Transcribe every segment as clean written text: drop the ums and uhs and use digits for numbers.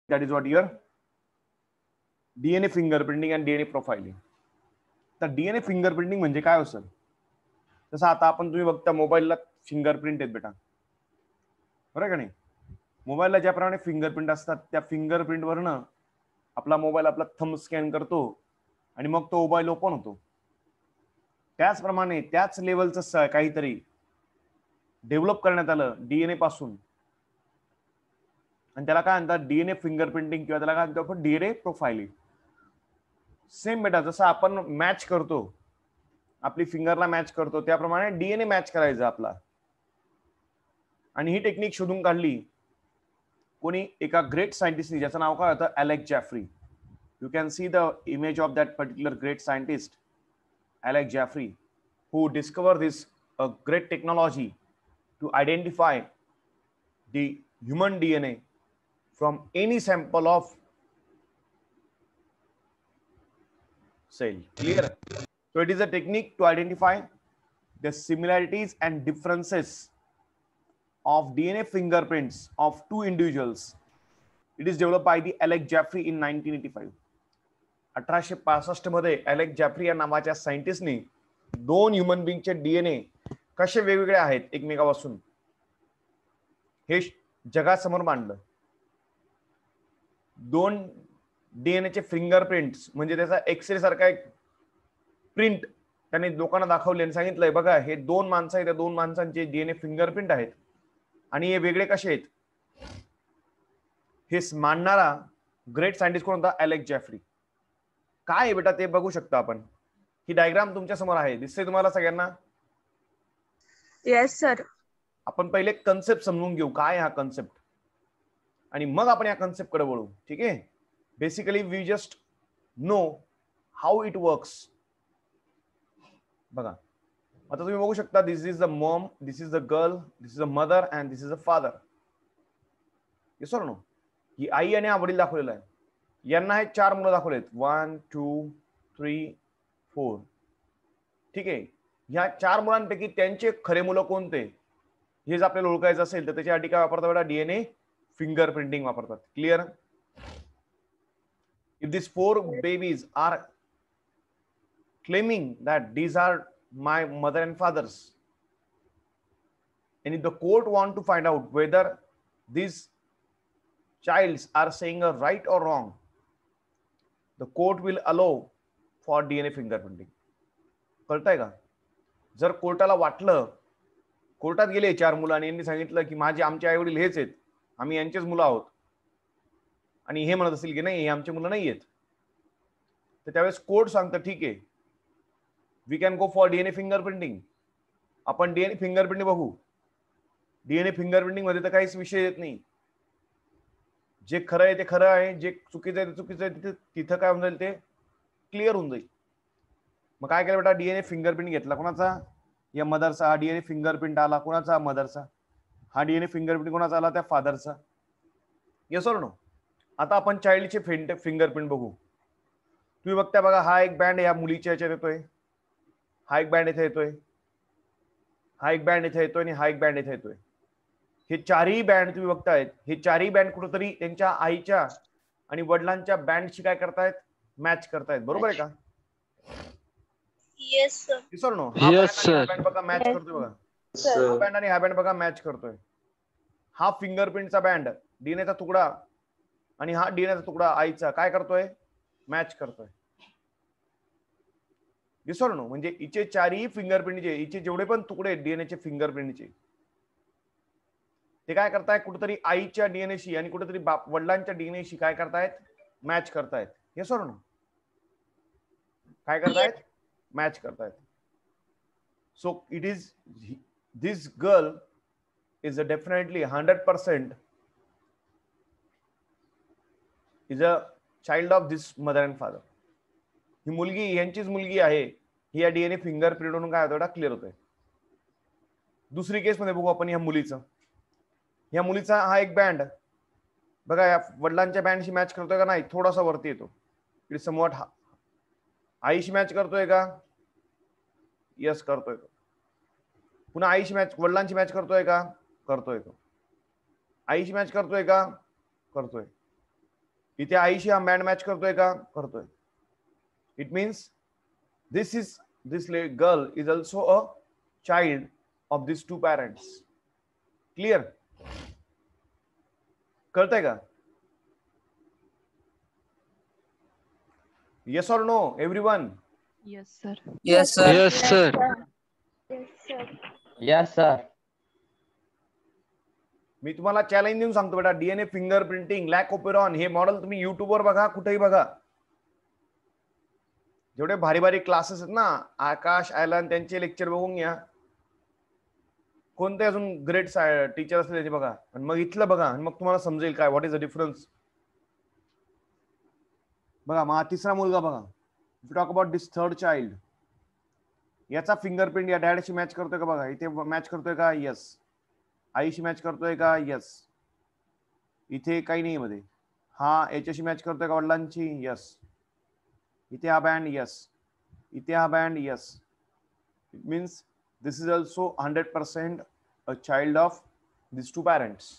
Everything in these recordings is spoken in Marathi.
that is what your DNA fingerprinting and DNA profiling. तर DNA fingerprinting म्हणजे काय असेल? जसं आता आपण तुम्ही बघता मोबाईलला फिंगरप्रिंट आहेत बेटा, बरोबर का नाही? मोबाईलला ज्याप्रमाणे फिंगरप्रिंट असतात त्या फिंगरप्रिंट वरनं आपला मोबाईल आपला थंब स्कॅन करतो आणि मग तो मोबाईल ओपन होतो. त्याचप्रमाणे त्याच लेवलचं काहीतरी डेव्हलप करण्यात आलं डीएनए पासून आणि त्याला काय म्हणतात डीएनए फिंगरप्रिंटिंग किंवा त्याला काय म्हणतो आपण डीएनए प्रोफाइलिंग. सेम बेटा जसं आपण मॅच करतो आपली फिंगरला मॅच करतो त्याप्रमाणे डीएनए मॅच करायचं आपला. आणि ही टेक्निक शोधून काढली कोणी एका ग्रेट सायंटिस्टनी ज्याचं नाव काय होतं Alec Jeffrey. You can see the image of that particular great scientist Alec Jeffrey who discovered this great technology to identify the human DNA from any sample of cell. Clear? So it is a technique to identify the similarities and differences of DNA fingerprints of two individuals. It is developed by the Alec Jeffrey in 1985. 1865 मध्ये अलेक जॅफ्री या नावाच्या सायंटिस्टनी दोन ह्युमन बीइंगचे डीएनए कसे वेगवेगळे आहेत एकमेकापासून हे जगासमोर मांडलं. दोन डीएनएचे फिंगरप्रिंट्स म्हणजे त्याचा एक्सरे सारखा एक प्रिंट त्यांनी लोकांना दाखवले आणि सांगितलंय बघा हे दोन माणसं आहेत, त्या दोन माणसांचे डीएनए फिंगरप्रिंट आहेत आणि हे वेगळे कसे आहेत हे मांडणारा ग्रेट सायंटिस्ट कोण होता अलेक जॅफ्री. काय आहे बेटा ते बघू शकता आपण. ही डायग्राम तुमच्या समोर आहे, दिसते तुम्हाला सगळ्यांना? Yes sir. आपण पहिले कन्सेप्ट समजून घेऊ काय हा कन्सेप्ट आणि मग आपण या कन्सेप्ट कडे वळू. ठीक आहे? Basically we just know how it works. बघा आता तुम्ही बघू शकता this is the mom, this is the girl, this is a mother and this is a father. Yes or no? ही आई आणि हा वडील दाखवलेला आहे. यांना हे चार मुलं दाखवलेत 1 2 3 4. ठीक आहे? ह्या चार मुलांपैकी त्यांचे खरे मुलं कोणते हे जर आपल्याला ओळखायचं असेल तर त्याच्यासाठी काय वापरतात बेटा डीएनए फिंगरप्रिंटिंग वापरतात. Clear? If this 4 babies are claiming that these are my mother and fathers and if the court want to find out whether these childs are saying a right or wrong, the court will allow for DNA fingerprinting. कळतंय का? जर कोर्टाला वाटलं, कोर्टात गेले चार मुलं आणि यांनी सांगितलं की माझे आमचे आई वडील हेच आहेत, आम्ही यांचेच मुलं आहोत आणि हे म्हणत असतील की नाही हे आमचे मुलं नाही आहेत, तर त्यावेळेस कोर्ट सांगतं ठीक आहे we can go for DNA fingerprinting. आपण डीएनए फिंगरप्रिंटिंग बघू. डीएनए फिंगरप्रिंटिंग मध्ये तर काहीच विषय येत नाही. जे खरं आहे ते खरं आहे, जे चुकीचं आहे ते चुकीचं आहे, तिथं काय होऊन जाईल ते क्लिअर होऊन जाईल. मग काय केलं बेटा डीएनए फिंगरप्रिंट घेतला कोणाचा या मदरचा, हा डीएनए फिंगरप्रिंट आला कोणाचा मदरचा, हा डीएनए फिंगरप्रिंट कोणाचा आला त्या फादरचा. Yes or no? आता आपण चाइल्डचे फिंगरप्रिंट बघू. तुम्ही बघता बघा हा एक बँड या मुलीच्या याच्यात येतोय, हा एक बँड इथे येतोय, हा एक बँड इथे येतोय आणि हा एक बँड इथे येतोय. हे चारही बँड तुम्ही बघतायत, हे चारही बँड कुठेतरी त्यांच्या आईच्या आणि वडिलांच्या बँडशी काय करतायत मॅच करतायत. बरोबर आहे का? Yes sir. Yes or no? हा बँड बघा मॅच करतोय बघा, हा बँड आणि हा बँड बघा मॅच करतोय. हा फिंगरप्रिंटचा बँड डीएनएचा तुकडा आणि हा डीएनएचा तुकडा आईचा काय करतोय मॅच करतोय. Yes or no? म्हणजे इचे चारही फिंगरप्रिंटचे इचे जेवढे पण तुकडे डीएनएचे फिंगरप्रिंटचे ते काय करतायत कुठेतरी आईच्या डीएनएशी आणि कुठेतरी वडिलांच्या डीएनएशी काय करतायत मॅच करतायत. Yes or no? काय करतायत मॅच करतायत. So it is this girl is a definitely 100% is a child of this mother and father. ही मुलगी यांचीच मुलगी आहे ही या डीएनए फिंगरप्रिंट वरून काय होतं क्लिअर होतंय. दुसरी केस मध्ये बघू आपण या मुलीचं. या मुलीचा हा एक बँड बघा या वडिलांच्या बँडशी मॅच करतोय का नाही, थोडासा वरती येतो. इट समवॉट आईशी मॅच करतोय का? यस करतोय. पुन्हा आईशी मॅच वडिलांची मॅच करतोय का? करतोय. आईशी मॅच करतोय का? करतोय. इथे आईशी हा मॅन मॅच करतोय का? करतोय. It means this girl is also a child of these two parents. Clear? कळतंय का? Yes or no, everyone? Yes, sir. Yes, sir. Yes, sir. Yes, sir. मी तुम्हाला चॅलेंज देऊन सांगतो बेटा, डीएनए फिंगरप्रिंटिंग, लॅक ओपेरॉन हे मॉडेल तुम्ही युट्यूबवर बघा, कुठेही बघा. जेवढे भारी भारी क्लासेस आहेत ना, आकाश आयलन त्यांचे लेक्चर बघून घ्या. कोणते अजून ग्रेट टीचर असले त्याचे बघा, आणि मग इथलं बघा, आणि मग तुम्हाला समजेल काय व्हॉट इज द डिफरन्स. बघा मग तिसरा मुलगा बघा, if talk about this third child, याचा फिंगरप्रिंट या डॅडशी मॅच करतोय का? बघा इथे मॅच करतोय का? यस. आईशी मॅच करतोय का? यस. इथे काही नाही मध्ये. हा याच्याशी मॅच करतोय का वडिलांची? यस. इथे हा बँड? यस. इथे हा band? Yes. It means this is also 100% a child of this two parents.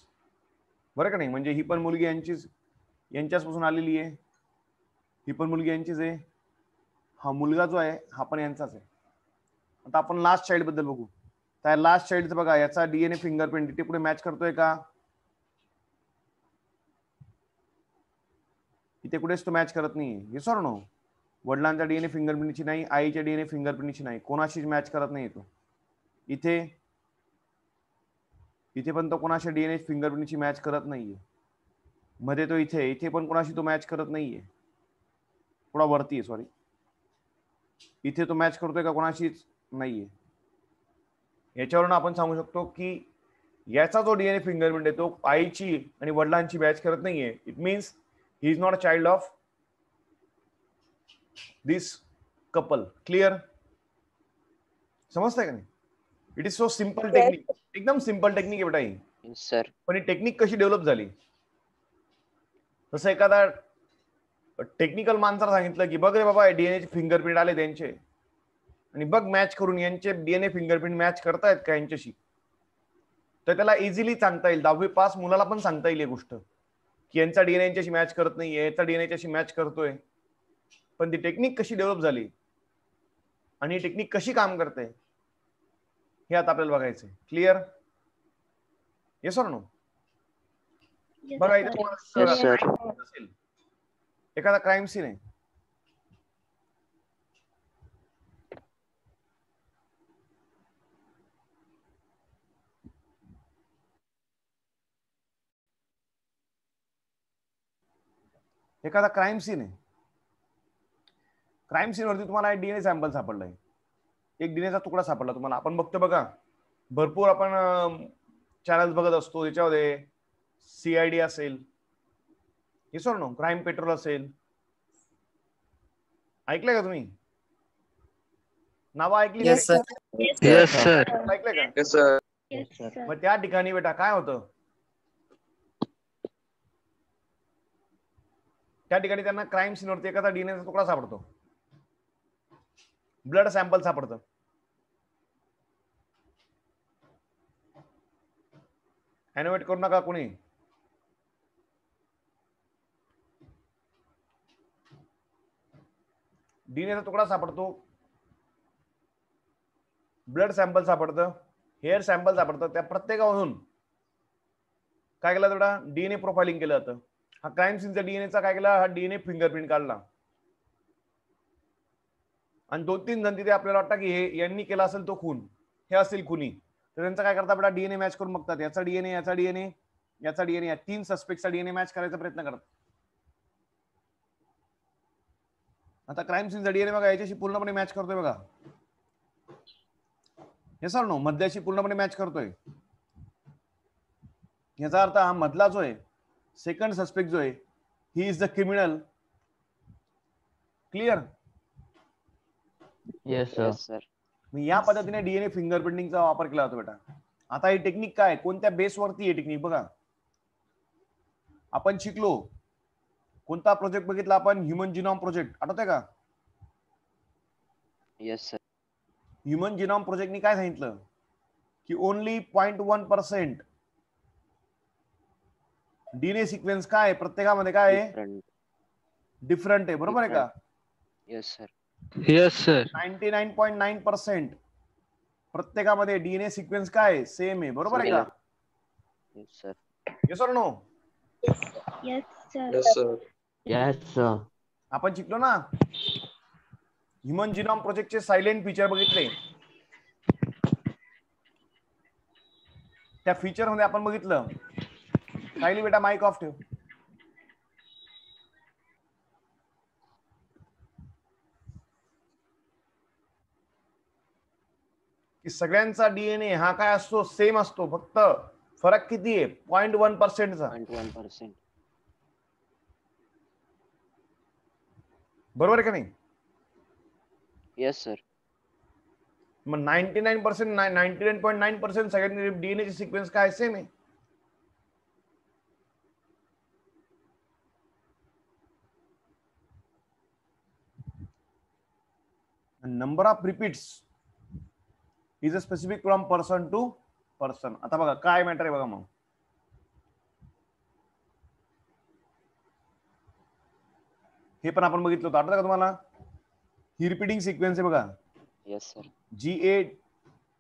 बरं का नाही? म्हणजे ही पण मुलगी यांच्याच पासून आलेली आहे, ही पण मुलगी यांचीच आहे, हा मुलगा जो आहे हा पण यांचाच आहे. आता आपण लास्ट चाइल्ड बद्दल बघू. त्या लास्ट चाइल्डचं बघा, याचा डीएनए फिंगरप्रिंट इथे पुढे मॅच करतोय का? इथे कुठेच तो मॅच करत नाहीये. Yes or no? वडिलांच्या डीएनए फिंगरप्रिंटची नाही, आईच्या डीएनए फिंगरप्रिंटची नाही, कोणाशीच मॅच करत नाही तो. इथे पण तो कोणाच्या डीएनए फिंगरप्रिंटची मॅच करत नाहीये. मध्ये तो इथे पण कोणाशी तो मॅच करत नाहीये, थोडा वरती आहे, सॉरी. इथे तो मॅच करतोय का? कोणाशीच नाहीये. याच्यावरून आपण सांगू शकतो की याचा जो डीएनए फिंगरप्रिंट आहे तो आईची आणि वडिलांची मॅच करत नाहीये. It means he is not a child of this couple. Clear? समजतंय का नाही? It is so simple technique, एकदम सिंपल टेक्निक आहे बेटा ही. Yes, sir. पण ही टेक्निक कशी डेव्हलप झाली? तसं एखादा टेक्निकल माणसाला सांगितलं की बघ रे बाबा डीएनए फिंगरप्रिंट आले त्यांचे, आणि बघ मॅच करून यांचे डीएनए फिंगरप्रिंट मॅच करतायत का यांच्याशी, तर त्याला इझिली सांगता येईल, 10वी पास मुलाला पण सांगता येईल ही गोष्ट की यांचा डीएनए यांच्याशी मॅच करत नाहीये, याचा डीएनए याच्याशी मॅच करतोय. पण ती टेक्निक कशी डेव्हलप झाली आणि ही टेक्निक कशी काम करते हे आता आपल्याला बघायचंय. क्लिअर? Yes or no? बघा इथे Yes, sir. असेल एखादा क्राईम सीन आहे, एखादा क्राईम सीन आहे, क्राईम सीन वरती तुम्हाला डीएनए सॅम्पल सापडलाय, एक डीएनएचा तुकडा सापडला तुम्हाला. आपण बघतो बघा, भरपूर आपण चॅनल्स बघत असतो, त्याच्यामध्ये सीआयडी असेल, yes or no, crime patrol असेल, ऐकलंय का तुम्ही? नावं ऐकली का? Yes, sir. Yes, sir. ऐकलंय का? Yes, sir. मग त्या ठिकाणी बेटा काय होतं, त्या ठिकाणी त्यांना क्राईम सीनवरती एखादा डीएनएचा तुकडा सापडतो, ब्लड सॅम्पल सापडतं. एनोवेट करू नका कोणी. डीएनएचा तुकडा सापडतो, ब्लड सॅम्पल सापडतं, हेअर सॅम्पल सापडतं. त्या प्रत्येकामधून काय केलं बेटा? डीएनए प्रोफाइलिंग केलं जातं. हा क्राईम सीनचा डीएनएचा काय केला? हा डीएनए फिंगरप्रिंट काढला, आणि 2-3 जण तिथे आपल्याला वाटतं की हे यांनी केला असेल तो खून, हे असेल खुनी, तर त्यांचं काय करतात बेटा? डीएनए मॅच करून बघतात, याचा डीएनए, याचा डीएनए, याचा डीएनए, या 3 सस्पेक्टचा डीएनए मॅच करायचा प्रयत्न करतात. आता क्राईम सीनचा डीएनए बघा याच्याशी पूर्णपणे मॅच करतोय बघा, हे सर नो, मधल्याशी पूर्णपणे मॅच करतोय. याचा अर्थ हा मधला जो आहे, सेकंड सस्पेक्ट जो आहे, he is the criminal. Clear? Yes, sir. Yes, sir. या पद्धतीने डीएनए फिंगरप्रिंटिंगचा वापर केला जातो बेटा. आता ही टेक्निक काय, कोणत्या बेसवरती ही टेक्निक बघा, आपण शिकलो. कोणता प्रोजेक्ट बघितला आपण? ह्युमन जिनॉम प्रोजेक्ट, आठवतंय का? Yes, sir. ह्युमन जिनॉम प्रोजेक्टनी काय सांगितलं की ओनली 0.1% डीएनए सिक्वेन्स काय आहे प्रत्येकामध्ये काय आहे डिफरंट आहे बरोबर आहे का येस सर 99.9% प्रत्येकामध्ये डीएनए सिक्वेन्स काय आहे सेम आहे बरोबर आहे का yes sir yes or no yes sir आपण शिकलो ना ह्युमन जिनोम प्रोजेक्टचे सायलेंट फीचर बघितले त्या फीचर मध्ये आपण बघितलं सायली बेटा माईक ऑफ ठेव की सगळ्यांचा डीएनए हा काय असतो सेम असतो फक्त फरक किती आहे 0.1%चा 0.1%. बरोबर आहे का नाही येस सर मग 99% 99.9% सगळ्यांनी डीएनए ची सिक्वेन्स काय सेम आहे number of repeats is a specific from person to person आता बघा काय मॅटर आहे बघा मग हे पण आपण बघितलं होतं आठवतं का तुम्हाला ही रिपीटिंग सिक्वेन्स आहे बघा yes sir GA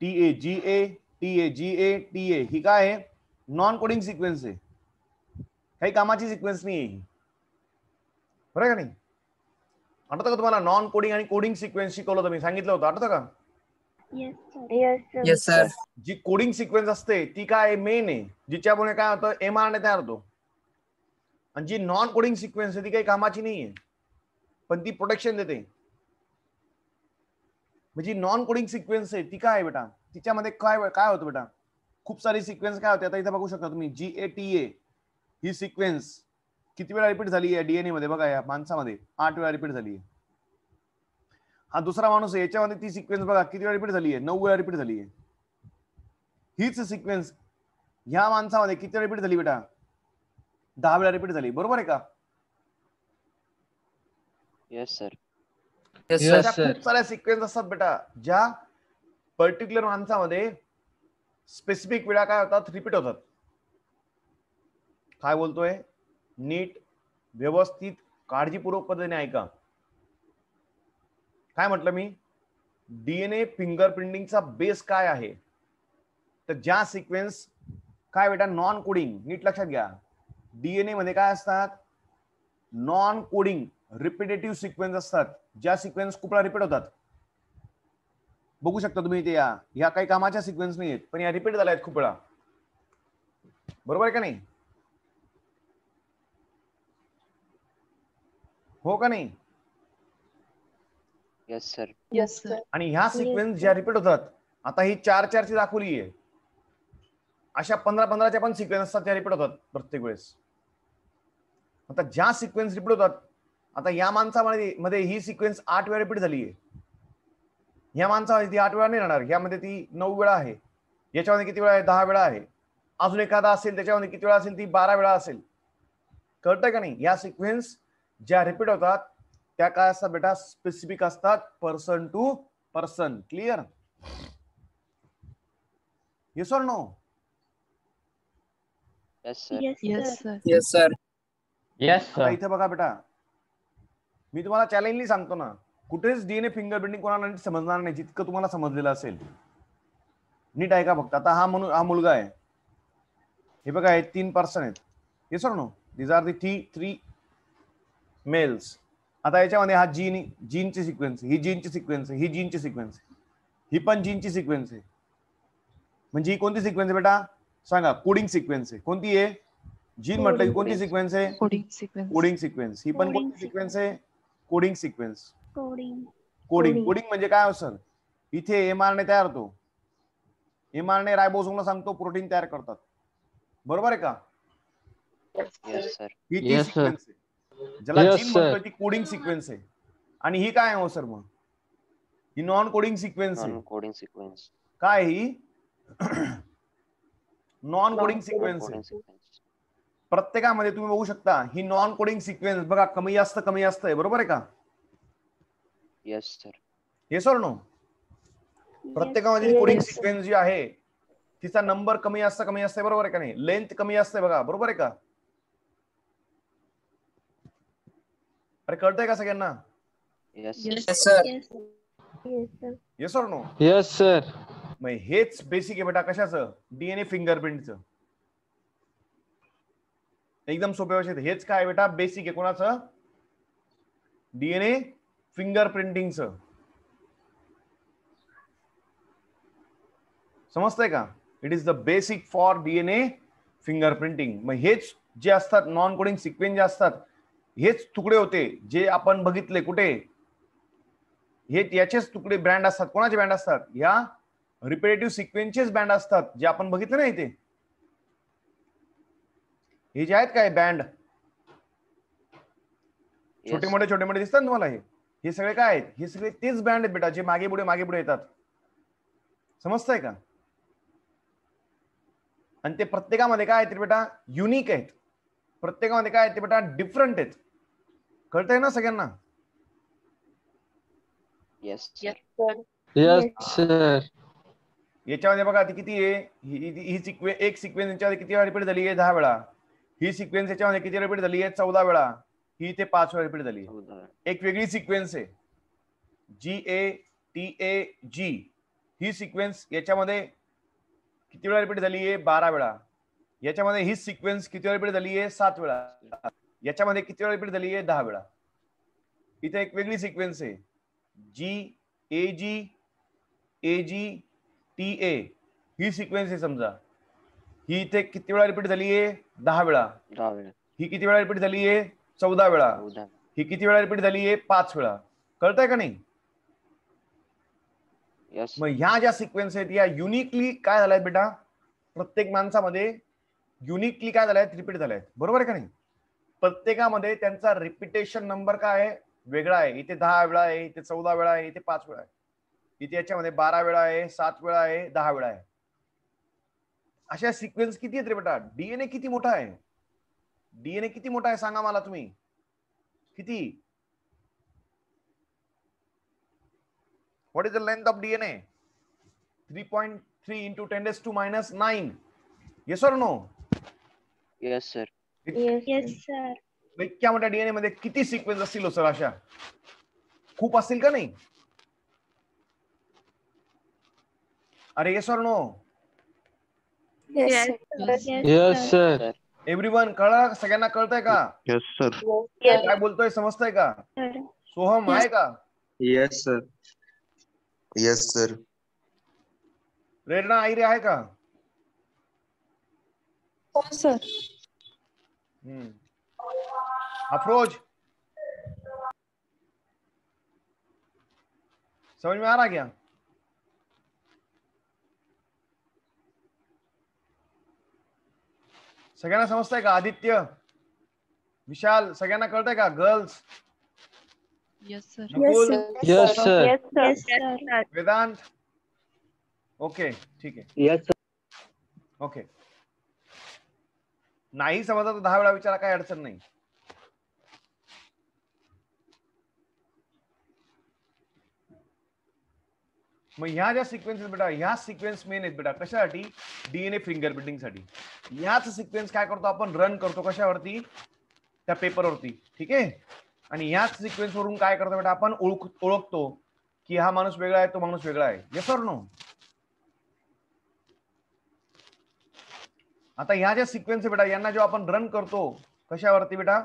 TA GA TA GA TA ही काय आहे नॉन कोडिंग सिक्वेन्स आहे काही कामाची सिक्वेन्स नाही आहे बरोबर का नाही आठवतं का तुम्हाला नॉन कोडिंग आणि कोडिंग सिक्वेन्स शिकवलं होतं मी सांगितलं होतं आठवतं का येस सर जी कोडिंग सिक्वेन्स असते ती काय मेन आहे जिच्यामुळे काय होतं mRNA तयार होतो आणि जी नॉन कोडिंग सिक्वेन्स आहे ती काही कामाची नाहीये पण ती प्रोटेक्शन देते म्हणजे नॉन कोडिंग सिक्वेन्स आहे ती काय आहे बेटा तिच्यामध्ये काय काय होतं बेटा खूप सारी सिक्वेन्स काय होते आता इथे बघू शकता तुम्ही GATA ही सिक्वेन्स किती वेळा रिपीट झाली आहे डीएनए मध्ये बघा या माणसामध्ये 8 वेळा रिपीट झाली आहे हा दुसरा माणूस आहे याच्यामध्ये ती सिक्वेन्स बघा किती वेळा रिपीट झाली आहे 9 वेळा रिपीट झाली आहे हीच सिक्वेन्स ह्या माणसामध्ये किती वेळा रिपीट झाली बेटा 10 वेळा रिपीट झाली बरोबर आहे का येस सर खूप साऱ्या सिक्वेन्स असतात बेटा ज्या पर्टिक्युलर माणसामध्ये स्पेसिफिक वेळा काय होतात रिपीट होतात काय बोलतोय नीट व्यवस्थित काळजीपूर्वक पद्धतीने ऐका काय म्हटलं मी डीएनए फिंगरप्रिंटिंगचा बेस काय आहे तर ज्या सिक्वेन्स काय बेटा नॉन कोडिंग नीट लक्षात घ्या डीएनए मध्ये काय असतात नॉन कोडिंग रिपिटेटिव्ह सिक्वेन्स असतात ज्या सिक्वेन्स खूप वेळा रिपीट होतात बघू शकता तुम्ही इथे या काही कामाच्या सिक्वेन्स नाही आहेत पण या रिपीट झाल्या आहेत खूप वेळा बरोबर आहे का नाही हो का नाही येस सर येस सर आणि ह्या सिक्वेन्स ज्या रिपीट होतात आता ही 4 ची दाखवली आहे अशा 15 पण सिक्वेन्स असतात त्या रिपीट होतात प्रत्येक वेळेस आता ज्या सिक्वेन्स रिपीट होतात आता या माणसामध्ये ही सिक्वेन्स 8 वेळा रिपीट झाली आहे या माणसामध्ये ती 8 वेळा नाही राहणार यामध्ये ती 9 वेळा आहे याच्यामध्ये किती वेळा आहे 10 वेळा आहे अजून एखादा असेल त्याच्यामध्ये किती वेळा असेल ती 12 वेळा असेल कळतंय का नाही या सिक्वेन्स ज्या रिपीट होतात त्या काय असतात बेटा स्पेसिफिक असतात person to person clear yes or no yes sir yes sir आता इथे बघा बेटा मी तुम्हाला चॅलेंजली सांगतो ना कुठेच डीएनए फिंगरप्रिंटिंग कोणाला नीट समजणार नाही जितकं तुम्हाला समजलेलं असेल नीट ऐका फक्त आता हा मुलगा आहे हे बघा हे 3 पर्सन आहेत yes or no these are the 3 males आता याच्यामध्ये हा जीनची सिक्वेन्स ही जीनची सिक्वेन्स ही जीनची सिक्वेन्स ही पण जीनची सिक्वेन्स आहे म्हणजे ही कोणती सिक्वेन्स आहे बेटा सांगा कोडिंग सिक्वेन्स आहे कोणती आहे जीन म्हटलं की कोणती सिक्वेन्स आहे कोडिंग सिक्वेन्स ही पण कोणती सिक्वेन्स आहे कोडिंग सिक्वेन्स कोडिंग म्हणजे काय हो सर इथे mRNA तयार होतो mRNA रायबोसोमला सांगतो प्रोटीन तयार करतात बरोबर आहे का येस सर ही ती सिक्वेन्स आहे ज्याला जीन म्हणतोय ती कोडिंग सिक्वेन्स आहे आणि ही काय आहे हो सर मग ही नॉन कोडिंग सिक्वेन्स आहे नॉन कोडिंग सिक्वेन्स काय ही नॉन कोडिंग सिक्वेन्स आहे प्रत्येकामध्ये तुम्ही बघू शकता ही नॉन कोडिंग सिक्वेन्स बघा कमी जास्त आहे बरोबर आहे का yes sir yes or no प्रत्येकामध्ये कोडिंग सिक्वेन्स जी आहे तिचा नंबर कमी जास्त आहे बरोबर आहे का नाही लेंथ कमी असते बघा बरोबर आहे का अरे कळतंय का सगळ्यांना? Yes. सर. Yes or no? Yes, sir. मग हेच बेसिक आहे बेटा कशाचं? डीएनए फिंगरप्रिंटचं. एकदम सोप्या भाषेत हेच काय बेटा बेसिक आहे कोणाचं? डीएनए फिंगरप्रिंटिंगचं. समजतंय का? It is the basic for DNA fingerprinting. मग हेच जे असतात नॉन कोडिंग सिक्वेन्स जे असतात हेच तुकडे होते जे आपण बघितले कुठे, हे याचेच तुकडे ब्रँड असतात. कोणाचे ब्रँड असतात? या रिपिटेटिव्ह सिक्वेन्सचेच बँड असतात जे आपण बघितले ना इथे. हे जे आहेत काय बँड छोटे मोठे दिसतात तुम्हाला, हे सगळे काय आहेत? हे सगळे तेच बँड आहेत बेटा जे मागे पुढे येतात. समजतंय का? आणि ते प्रत्येकामध्ये काय आहेत बेटा? युनिक आहेत. प्रत्येकामध्ये काय आहेत ते बेटा? डिफरंट आहेत. कळतंय ना सगळ्यांना? Yes. Yes, sir. याच्यामध्ये बघा ती किती आहे? एक सिक्वेन्स याच्यामध्ये किती वेळा रिपीट झाली आहे? 10 वेळा. ही सिक्वेन्स याच्यामध्ये किती रिपीट झाली आहे? 14 वेळा. ही इथे 5 वेळा रिपीट झाली आहे. एक वेगळी सिक्वेन्स आहे GATAG. ही सिक्वेन्स याच्यामध्ये किती वेळा रिपीट झाली आहे? 12 वेळा. याच्यामध्ये ही सिक्वेन्स किती वेळा रिपीट झाली आहे? 7 वेळा. याच्यामध्ये किती वेळा रिपीट झाली आहे? 10 वेळा. इथे एक वेगळी सिक्वेन्स आहे GAGAGTA. ही सिक्वेन्स आहे समजा. ही इथे किती वेळा रिपीट झाली आहे? 10 वेळा. ही किती वेळा रिपीट झाली आहे? 14 वेळा. ही किती वेळा रिपीट झाली आहे? 5 वेळा. कळतंय का नाही? मग ह्या ज्या सिक्वेन्स आहेत या युनिकली काय झाल्यात बेटा? प्रत्येक माणसामध्ये युनिकली काय झाल्यात? रिपीट झाल्यात. बरोबर आहे का नाही? प्रत्येकामध्ये त्यांचा रिपिटेशन नंबर काय आहे? वेगळा आहे. इथे 10 वेळा आहे, इथे 14 वेळा आहे, इथे 5 वेळा आहे. इथे याच्यामध्ये 12 वेळा आहे, 7 वेळा आहे, 10 वेळा आहे. अशा सिक्वेन्स किती आहेत रे बेटा? डीएनए किती मोठा आहे? डीएनए किती मोठा आहे सांगा मला तुम्ही? किती? What is the length of DNA? 3.3 into 10 to minus 9. Yes or no? Yes, sir. Yes, sir. इतक्या मोठ्या डीएनए मध्ये किती सिक्वेन्स असतील सर? अशा खूप असतील का नाही? अरे yes or no? Yes, sir. Everyone कळलं? सगळ्यांना कळतंय का? Yes, sir. काय बोलतोय समजतंय का? सोहम आहे का? Yes, sir. Yes, sir. प्रेरणा आईरे आहे का? हो सर. अफरोज समझ में आ रहा क्या? सगळ्यांना समजतंय का? आदित्य, विशाल, सगळ्यांना कळतंय का? Girls? Yes, sir. Nakul, Yes, sir. Yes, sir. Vedant? Okay ठीक आहे. Yes, sir. ओके. नाही समजलं तर 10 वेळा विचारा, काही अडचण नाही. मग ह्या ज्या सिक्वेन्स बेटा, ह्या सिक्वेन्स मेन आहेत बेटा कशासाठी? डीएनए फिंगरप्रिंटिंग साठी. ह्याच सिक्वेन्स काय करतो आपण? रन करतो कशावरती? त्या पेपरवरती. ठीक आहे. आणि ह्याच सिक्वेन्स वरून काय करतो बेटा आपण? ओळखतो की हा माणूस वेगळा आहे, तो माणूस वेगळा आहे. Yes or no? आता ह्या ज्या सिक्वेन्स आहे बेटा यांना जेव्हा आपण रन करतो कशावरती बेटा?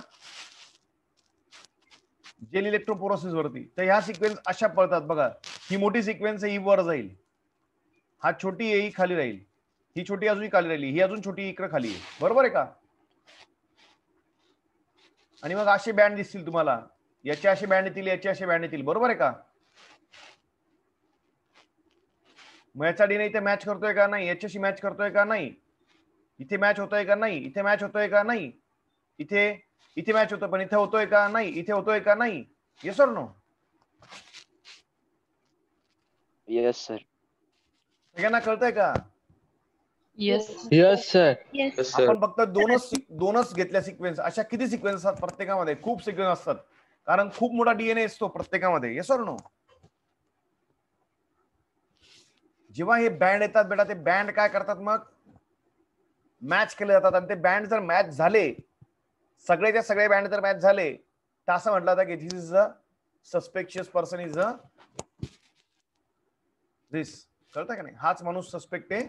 जेल इलेक्ट्रोपोरोसिस वरती. तर ह्या सिक्वेन्स अशा पळतात बघा. ही मोठी सिक्वेन्स आहे, ही वर जाईल. हा छोटी आहे, ही खाली राहील. ही छोटी अजून खाली राहिली, ही अजून छोटी इकडे खाली आहे. बरोबर आहे का? आणि मग असे बँड दिसतील तुम्हाला. याचे असे बँड येतील, याचे असे बँड येतील. बरोबर आहे का? मग याचा डीएनए इथे मॅच करतोय का नाही? याच्याशी मॅच करतोय का नाही? इथे मॅच होतोय का नाही? इथे मॅच होतोय का नाही? इथे मॅच होतोय पण इथे होतोय का नाही? इथे होतोय का नाही? Yes or no? Yes, sir. सगळ्यांना कळतंय का? Yes. Yes, sir. Yes. Yes, sir. आपण फक्त दोनच घेतल्या सिक्वेन्स. अशा किती सिक्वेन्स असतात प्रत्येकामध्ये? खूप सिक्वेन्स असतात, कारण खूप मोठा डीएनए असतो प्रत्येकामध्ये. Yes or no? जेव्हा हे बँड येतात बेटा, ते बँड काय करतात? मग मॅच केले जातात. आणि ते बँड जर मॅच झाले, सगळेच्या सगळे बँड जर मॅच झाले, तर असं म्हटलं होतं की this is a suspicious person is a this, कळतं का नाही? हाच माणूस सस्पेक्ट आहे,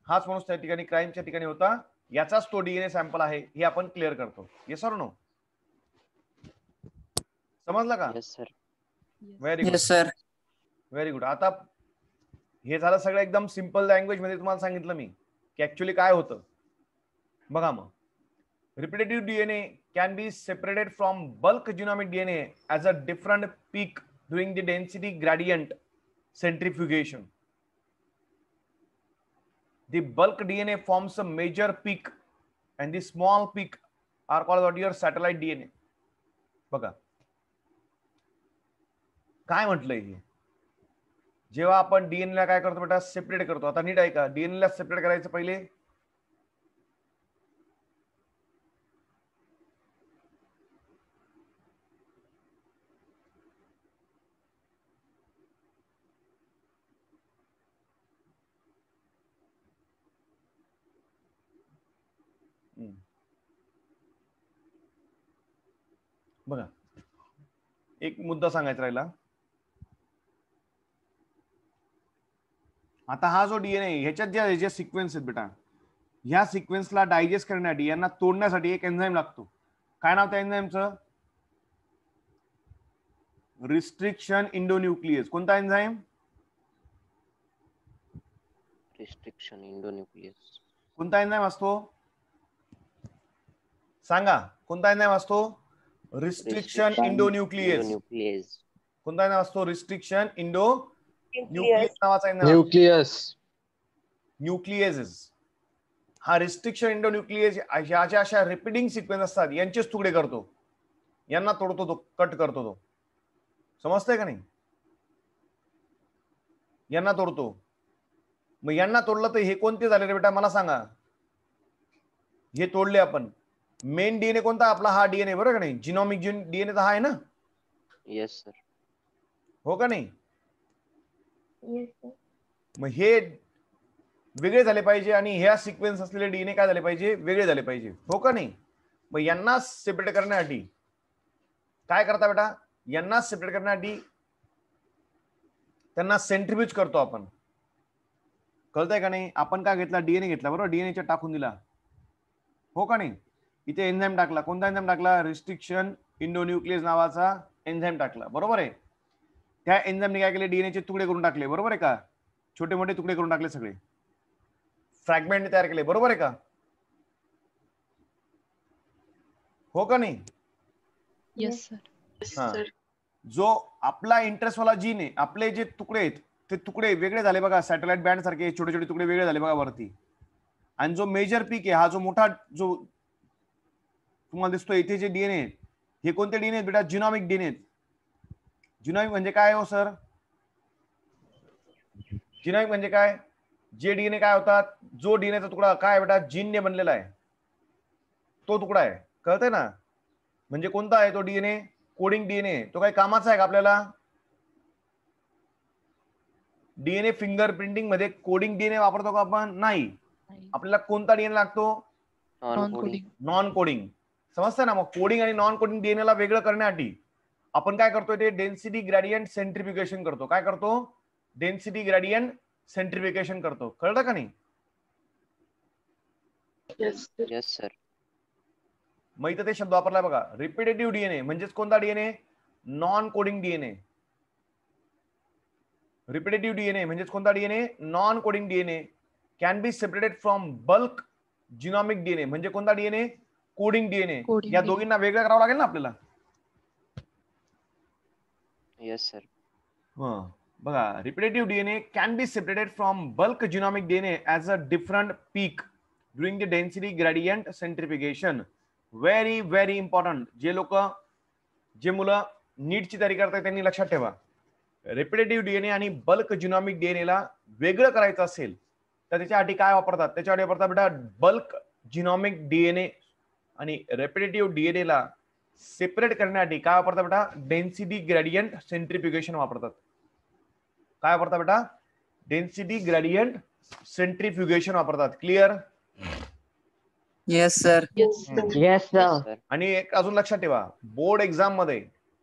हाच माणूस त्या ठिकाणी क्राईमच्या ठिकाणी होता, याचाच तो डीएनए सॅम्पल आहे, हे आपण क्लिअर करतो. Yes or no? समजलं का? Yes sir. Very good, sir. Very good. आता हे झालं सगळं एकदम सिंपल लँग्वेज मध्ये तुम्हाला सांगितलं मी की ऍक्च्युअली काय होतं. बघा मग, repetitive DNA can be separated from bulk genomic DNA as a different peak during the density gradient centrifugation. The bulk DNA forms a major peak and the small peak are called what your satellite DNA. बघा काय म्हटलंय हे, जेव्हा आपण डीएनए ला काय करतो बेटा, सेपरेट करतो. आता नीट ऐका, डीएनए ला सेपरेट करायचं पहिले बघा एक मुद्दा सांगायचा राहिला. आता हा जो डीएनए ह्याच्यात जे सिक्वेन्स आहेत बेटा, ह्या सिक्वेन्सला डायजेस्ट करण्यासाठी, यांना तोडण्यासाठी एक एन्झाईम लागतो. काय नाव त्या एन्झाईमचं? Restriction endonuclease. कोणता एन्झाईम? Restriction endonuclease. कोणता एन्झाईम असतो सांगा, कोणता एन्झाईम असतो? Restriction endonuclease. कोणता एन्झाईम असतो? रिस्ट्रिक्शन इंडोन्यूक्लियस नावाचा एन्झाईम. न्यूक्लियस. न्यूक्लियेसेस. हा रिस्ट्रिक्शन इंडोन्यूक्लियस ह्या ज्या अशा रिपीटिंग सिक्वेन्स असतात यांचेच तुकडे करतो, यांना तोडतो, तो कट करतो. तो समजतंय का नाही? यांना तोडतो. मग यांना तोडलं तर हे कोणते झाले रे बेटा, मला सांगा. हे तोडले आपण. मेन डीएनए कोणता आपला? हा डीएनए, बरोबर का नाही? जिनोमिक डीएनए तर हा आहे ना? Yes sir. हो का नाही? मग हे वेगळे झाले पाहिजे आणि ह्या सिक्वेन्स असलेले डीएनए काय झाले पाहिजे? वेगळे झाले पाहिजे. हो का नाही? मग यांना सेपरेट करण्यासाठी काय करता बेटा? यांना सेपरेट करण्यासाठी त्यांना सेंट्रीफ्यूज करतो आपण. कळतंय का नाही? आपण काय घेतला? डीएनए घेतला, बरोबर? डीएनएच्या टाकून दिला, हो का नाही? इथे एन्झाईम टाकला. कोणता एन्झाईम टाकला? रिस्ट्रिक्शन इंडोन्यूक्लियस नावाचा एन्झाईम टाकला, बरोबर आहे? त्या एन्झाईमने काय केले? डीएनएचे तुकडे करून टाकले, बरोबर आहे का? छोटे मोठे तुकडे करून टाकले, सगळे फ्रॅगमेंट तयार केले, बरोबर आहे का? हो का नाही? Yes sir. जो आपला इंटरेस्ट वाला जीन आहे, आपले जे तुकडे आहेत ते तुकडे वेगळे झाले बघा, सॅटेलाइट बँड सारखे छोटे छोटे तुकडे वेगळे झाले बघा वरती. आणि जो मेजर पीक आहे, हा जो मोठा जो तुम्हाला दिसतो इथे जे डीएनए, हे कोणते डीएनए आहेत बेटा? Genomic DNA. जिनोमिक म्हणजे काय हो सर? जिनोमिक म्हणजे काय? जे डीएनए काय होतात, जो डीएनएचा तुकडा काय बेटा जीनने बनलेला आहे, तो तुकडा आहे. कळतंय ना? म्हणजे कोणता आहे तो डीएनए? Coding DNA. तो काही कामाचा आहे का आपल्याला? डीएनए फिंगरप्रिंटिंग मध्ये कोडिंग डीएनए वापरतो का आपण? नाही. आपल्याला कोणता डीएनए लागतो? Non coding. Non coding. समजतं ना? मग कोडिंग आणि नॉन कोडिंग डीएनए ला वेगळं करण्यासाठी आपण काय करतोय? ते डेन्सिटी ग्रेडियंट सेंट्रीफ्युगेशन करतो. काय करतो? डेन्सिटी ग्रेडियंट सेंट्रीफ्युगेशन करतो. कळतं का नाही? Yes sir. मग इथं ते शब्द वापरलाय बघा, रिपीटेटिव्ह डीएनए म्हणजेच कोणता DNA? Non coding DNA. Repetitive DNA म्हणजेच कोणता DNA? Non coding DNA. Can be separated from bulk genomic DNA म्हणजे कोणता डीएनए? Coding DNA. या दोघींना वेगळं करावं लागेल ना आपल्याला. Yes sir. बघा, repetitive DNA can be separated from bulk genomic DNA as a different peak during the density gradient centrifugation. Very very important. जे मुलं नीटची तयारी करताय त्यांनी लक्षात ठेवा, रिपीटेटिव्ह डीएनए आणि बल्क जिनोमिक डीएनए ला वेगळं करायचं असेल तर त्याच्यासाठी काय वापरतात? त्याच्यासाठी वापरतात बेटा बल्क जिनोमिक डीएनए. आणि रिपीटेटिव्ह डीएनए ला सेपरेट करण्यासाठी काय वापरतात बेटा? डेन्सिटी ग्रेडियंट सेंट्रीफ्युगेशन वापरतात. काय वापरतात बेटा? डेन्सिटी ग्रेडियंट सेंट्रीफ्युगेशन वापरतात. Clear? Yes, sir. Yes, sir. Yes, Yes, sir. sir. आणि एक अजून लक्षात ठेवा, बोर्ड एक्झाम मध्ये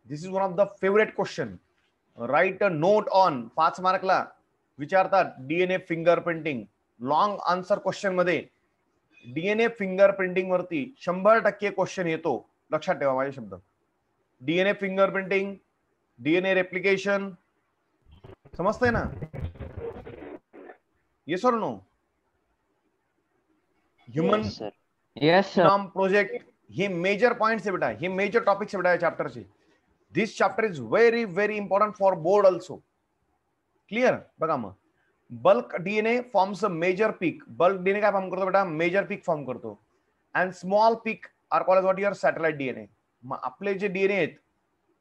this is one of the favourite question. Write a note on. 5 मार्कला विचारतात DNA fingerprinting. Long answer question मध्ये डीएनए फिंगरप्रिंटिंग वरती 100% क्वेश्चन येतो. लक्षात ठेवा माझे शब्द. डीएनए फिंगरप्रिंटिंग, डीएनए रेप्लिकेशन, समजतंय ना? Yes or no? Human Yes, sir. Yes, sir. Genome project, हे मेजर पॉइंट्स आहे बेटा, हे मेजर टॉपिक्स आहे बेटा या चॅप्टरचे. This chapter is very very important for board also. Clear? बघा मग, bulk DNA forms a major peak. Bulk DNA काय फॉर्म करतो बेटा? मेजर पीक फॉर्म करतो. And small peak are called what your satellite DNA. मग आपले जे डीएनए आहेत,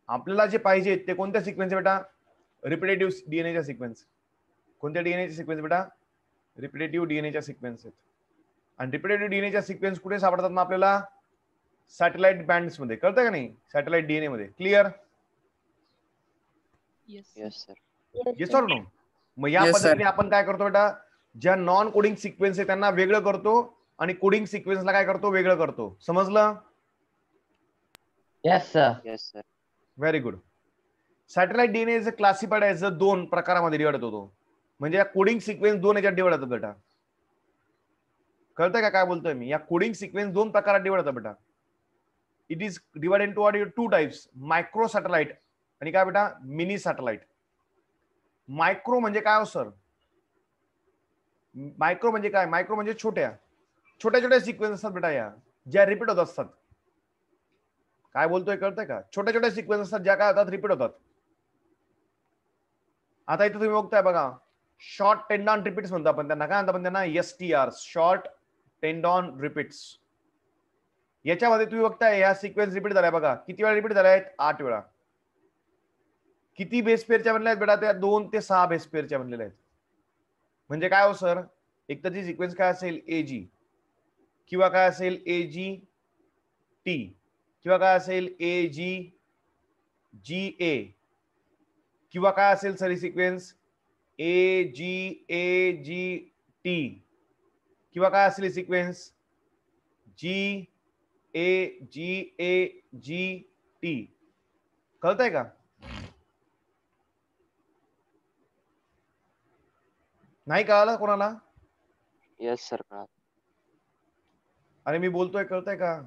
आपल्याला जे पाहिजे ते कोणत्या सिक्वेन्स आहे बेटा? रिपिटेटिव्ह डीएनएच्या सिक्वेन्स. कोणत्या डीएनएच्या सिक्वेन्स बेटा? रिपिटेटिव्ह डीएनएच्या सिक्वेन्स आहेत. आणि रिपिटेटिव्ह डीएनएच्या सिक्वेन्स कुठे सापडतात मग आपल्याला? सॅटेलाइट बँड्स मध्ये. कळतं का नाही? सॅटेलाइट डीएनए मध्ये. Clear? Yes, Yes, sir. Yes or no? मग या Yes, sir. पद्धतीने आपण काय करतो बेटा? ज्या नॉन कोडिंग सिक्वेन्स आहे त्यांना वेगळं करतो आणि कोडिंग सिक्वेन्सला काय करतो? वेगळं करतो. समजलं? Yes, sir. Yes, sir. Very good. Satellite DNA is classified as 2 प्रकारामध्ये डिवाइड होतो. म्हणजे या कोडिंग सिक्वेन्स 2 याच्यात डिवाइड होतात बेटा. कळतंय का काय बोलतोय मी? या कोडिंग सिक्वेन्स 2 प्रकारात डिवाइड होतात बेटा. It is divide into 2 types, micro satellite आणि काय बेटा? Mini satellite. मायक्रो म्हणजे काय हो सर? मायक्रो म्हणजे काय? मायक्रो म्हणजे छोट्या छोट्या सिक्वेन्स असतात बेटा, या ज्या रिपीट होत असतात. काय बोलतोय कळतंय का? छोट्या सिक्वेन्स असतात ज्या काय होतात? रिपीट होतात. आता इथे तुम्ही बघताय बघा, शॉर्ट टेंडॉन रिपीट्स म्हणतो आपण त्यांना. काय म्हणतो आपण त्यांना? STR, short tandem repeats. याच्यामध्ये तुम्ही बघताय या सिक्वेन्स रिपीट झाल्या बघा. किती वेळा रिपीट झाल्या आहेत? 8 वेळा. किती बेस पेअरच्या बनल्या आहेत बेटा? त्या 2 ते 6 बेस पेअरच्या बनलेल्या आहेत. म्हणजे काय हो सर? एक तर ती सिक्वेन्स काय असेल? AG, किंवा काय असेल? AGT, किंवा काय असेल? AGGA, किंवा काय असेल सर ही सिक्वेन्स? AGAGT, किंवा काय असेल ही सिक्वेन्स? GAGAGT. कळतंय का? नाही कळालं कोणाला? Yes, sir. अरे मी बोलतोय कळतंय का?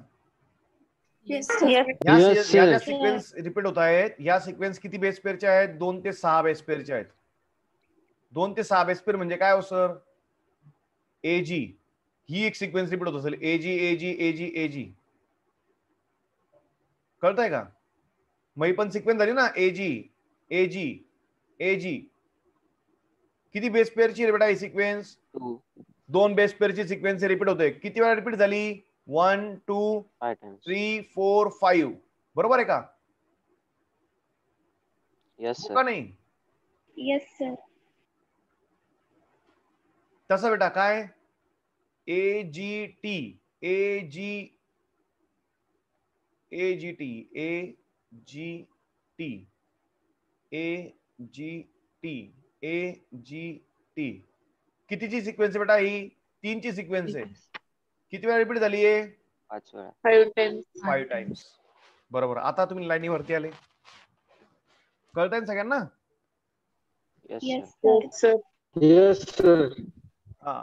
Yes, या Yes, ज्या sir. सिक्वेन्स रिपीट होत आहेत, या सिक्वेन्स किती बेस पेअरच्या आहेत? 2 ते 6 बेस पेअरच्या आहेत. 2 ते 6 बेस पेअर म्हणजे काय हो सर? AG ही एक सिक्वेन्स रिपीट होत असेल. AG. कळतंय का? मग ही पण सिक्वेन्स झाली ना? AG. किती बेस पेअरची बेटा ही सिक्वेन्स? 2. 2 बेस पेअरची सिक्वेन्स रिपीट होते. किती वेळा रिपीट झाली? 1, 2, 5 times. 3, 4, 5. बरोबर आहे का? Yes, हो sir. का नाही? Yes, sir. तसं बेटा काय? AGT, कितीची सिक्वेन्स आहे बेटा ही? 3 ची सिक्वेन्स आहे. किती वेळा रिपीट झाली आहे? 5 वेळा. 5 times. 5 टाइम्स. बरोबर. आता तुम्ही लाईनीवरती आले. कळतंय ना सगळ्यांना? Yes, Yes, sir. sir. Sir. Yes, sir. हा.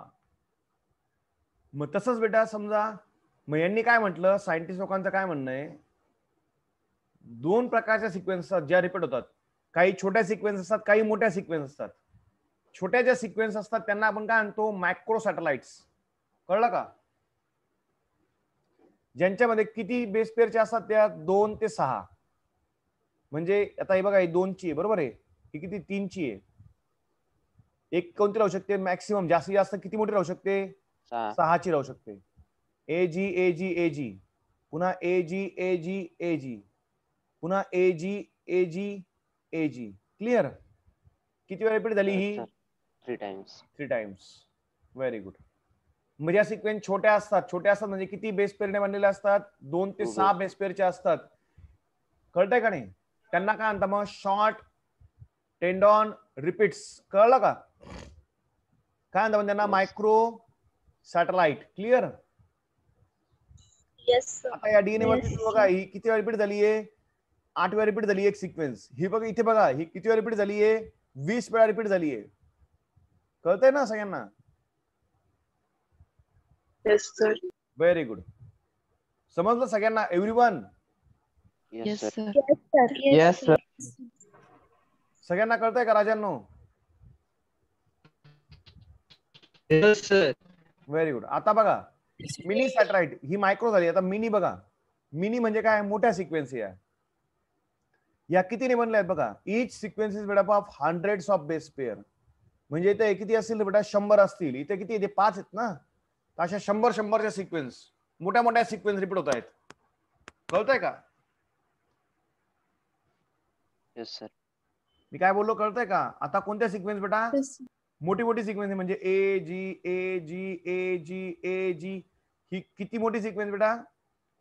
मग तसंच बेटा समजा, मग यांनी काय म्हटलं, सायंटिस्ट लोकांचं काय म्हणणं आहे? 2 प्रकारच्या सिक्वेन्स असतात ज्या रिपीट होतात. काही छोट्या सिक्वेन्स असतात, काही मोठ्या सिक्वेन्स असतात. छोट्या ज्या सिक्वेन्स असतात त्यांना आपण काय म्हणतो? Micro satellites. कळलं का? ज्यांच्यामध्ये किती बेस पेअरचे असतात? त्या 2 ते 6. म्हणजे आता हे बघा, ही 2 ची आहे बरोबर आहे, ही किती? 3 ची आहे. एक कोणती राहू शकते? मॅक्सिमम जास्तीत जास्त किती मोठी राहू शकते? 6 ची राहू शकते. AG, पुन्हा AG, पुन्हा AG. क्लिअर? किती वेळा रिपीट झाली ही? 3 times. 3 टाइम्स. Very good. म्हणजे या सिक्वेन्स छोट्या असतात म्हणजे किती बेस पेअरने बनलेल्या असतात? 2 ते 6 बेस पेअरच्या असतात. कळतंय का नाही? त्यांना काय म्हणतात मग? Short tandem repeats. कळलं का? काय म्हणतात त्यांना? Microsatellite. Clear? Yes, sir. आता या डीएनए वरती Yes. तुम्ही बघा ही किती वेळा रिपीट झालीये 8 वेळा रिपीट झाली एक सिक्वेन्स. ही बघा इथे बघा ही किती वेळा रिपीट झालीये 20 वेळा रिपीट झालीये. कळतंय ना सगळ्यांना? Yes, sir. Very good. समजलं सगळ्यांना? Everyone Yes, sir. Yes, sir. Yes, sir. सगळ्यांना कळतंय का राजांनो? Yes, sir. Very good. आता बघा मिनी सॅटेलाइट ही मायक्रो झाली. आता मिनी बघा. मिनी म्हणजे काय? मोठ्या सिक्वेन्स या कितीने बनल्या आहेत बघा. Each sequence is made up of hundreds of base pair. म्हणजे इथे किती असतील बेटा? 100 असतील. इथे किती? इथे 5 आहेत ना. तर अशा 100च्या सिक्वेन्स मोठ्या मोठ्या सिक्वेन्स रिपीट होत आहेत. कळतंय का? Yes, sir. मी काय बोललो कळतंय का? आता कोणत्या सिक्वेन्स बेटा? Yes, sir. मोठी मोठी सिक्वेन्स म्हणजे ए जी ए जी ए जी ए जी. ही किती मोठी सिक्वेन्स बेटा?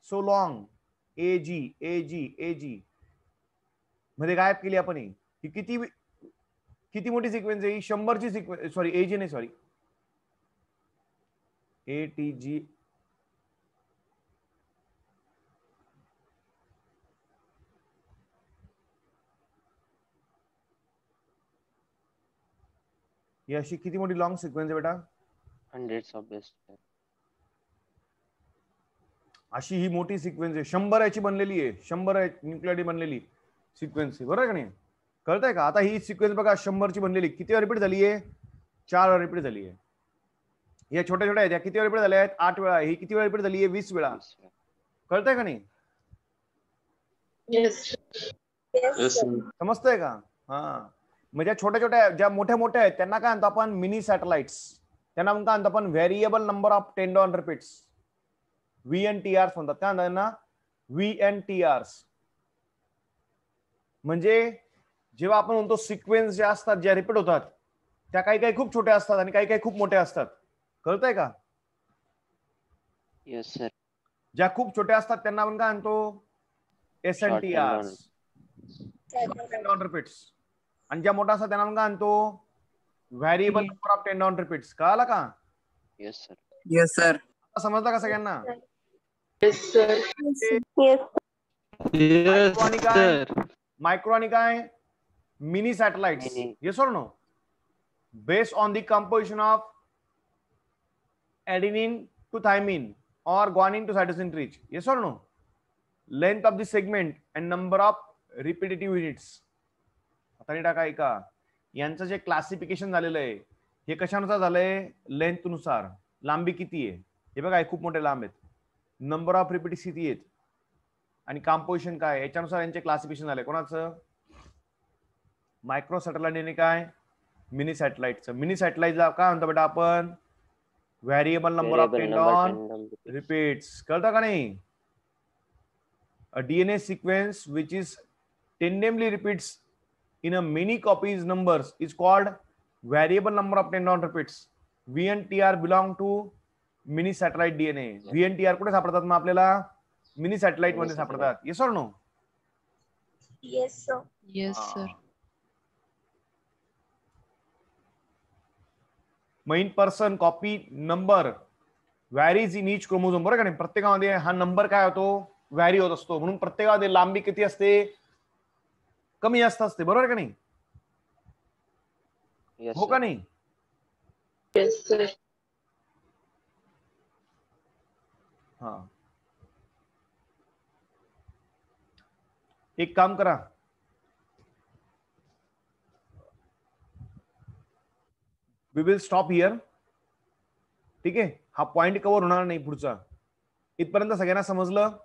So long. ए जी ए जी ए जी मध्ये गायब केली आपण. ही किती किती मोठी सिक्वेन्स आहे? ही 100ची सिक्वेन्स. सॉरी ए जी नाही, सॉरी ए टी जी. ही अशी किती मोठी लॉंग सिक्वेन्स आहे बेटा? Hundreds of base pair. अशी ही मोठी सिक्वेन्स आहे. 100 याची बनलेली आहे. 100 न्यूक्लियोटाइड बनलेली सिक्वेन्स आहे. बरोबर का नाही? कळतंय का? आता ही सिक्वेन्स बघा 100ची बनलेली किती वेळा रिपीट झाली आहे? 4 वेळा रिपीट झाली आहे. या छोट्या छोट्या आहेत या किती वेळा रिपीट झाल्या आहेत? 8 वेळा. ही किती वेळा रिपीट झाली आहे? 20 वेळा. Yes, sir. कळतंय का नाही? Yes, sir. Yes, sir. समजतंय का? हा. म्हणजे छोट्या छोट्या ज्या मोठ्या मोठ्या आहेत त्यांना काय म्हणतो आपण? Minisatellites. त्यांना काय म्हणतो आपण? Variable number of tandem repeats. VNTRs म्हणतात. काय म्हणतात ना? VNTRs. म्हणजे जेव्हा आपण म्हणतो सिक्वेन्स ज्या असतात ज्या रिपीट होतात त्या काही काही खूप छोट्या असतात आणि काही काही खूप मोठ्या असतात. कळतंय का? Yes, sir. ज्या खूप छोट्या असतात त्यांना आपण काय म्हणतो? SNTRs. Tandem repeats. आणि ज्या मोठ्या असतात त्यांना आपण काय म्हणतो? Variable number of tandem repeats. कळालं का? Yes, sir. Yes, sir. समजलं का सगळ्यांना? Yes, sir. Yes. Yes, micro आणि काय? sir. मायक्रो आणि काय? Mini satellites. Mini. Yes or no? Based on the composition of adenine to thymine or guanine to cytosine reach. Yes or no? Length of the segment and number of repetitive units. आता नीट टाका ऐका. यांचं जे क्लासिफिकेशन झालेलं आहे हे कशानुसार झालंय? लेंथ नुसार. लांबी किती आहे हे बघा. खूप मोठे लांब आहेत. नंबर ऑफ रिपीट्स किती आहेत आणि कंपोजिशन काय याच्यानुसार यांचे क्लासिफिकेशन झालंय. कोणाचं? मायक्रो सॅटेलाइट आणि काय? मिनी सॅटेलाइटचं. मिनी सॅटेलाइटला काय म्हणतो बेटा आपण? Variable number of Variable number tendon tendon repeats. Repeats. कळतं का नाही? A DNA sequence which is tandemly repeats in a many copies numbers is called variable number of tendon repeats. VNTR belong to mini satellite DNA. VNTR कुठे सापडतात मग आपल्याला? मिनी सॅटेलाइट मध्ये सापडतात. Yes or no? Yes, sir. Yes, sir. In person copy number varies in each chromosome. बरोबर का नाही? प्रत्येकामध्ये हा नंबर काय होतो? व्हॅरी होत असतो. म्हणून प्रत्येकामध्ये लांबी किती असते? कमी जास्त असते. बरोबर का नाही? Yes, हो sir. का नाही? Yes, sir. हा. एक काम करा. We will stop here. ठीक आहे? हा पॉइंट कव्हर होणार नाही पुढचा. इथपर्यंत सगळ्यांना समजलं?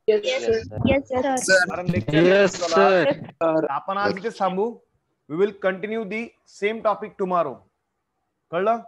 Yes, Yes, sir. sir. Yes, sir. Sir. कारण लेक्चर Yes, sir. आपण आज इथेच थांबू. We will continue the same topic tomorrow. कळलं?